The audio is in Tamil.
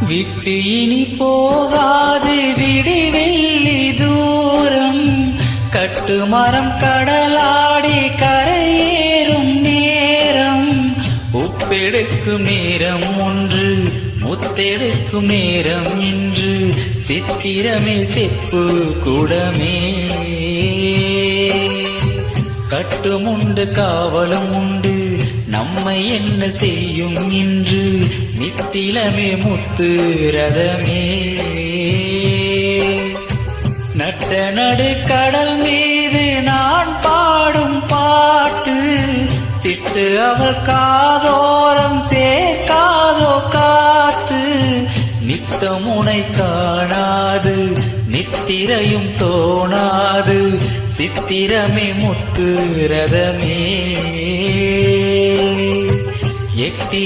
விட்டு இனி போகாது விடிவெள்ளி தூரம், கட்டுமரம் கடலாடி கரையேறும் நேரம், உப்பெடுக்கும் நேரம் ஒன்று முத்தெடுக்கும் நேரம் இன்று, சித்திரமே செப்பு குடமே. கட்டுமுண்டு காவலும் உண்டு நம்மை என்ன செய்யும் இன்று, நித்திலமே முத்து ரதமே. நட்ட நடு கடல் மீது நான் பாடும் பாட்டு, சிட்டு அவள் காதோரம் சேர்க்காதோ காத்து, நித்தம் உனை காணாது நித்திரையும் தோணாது, சித்திரமே முத்து ரதமே. எட்டி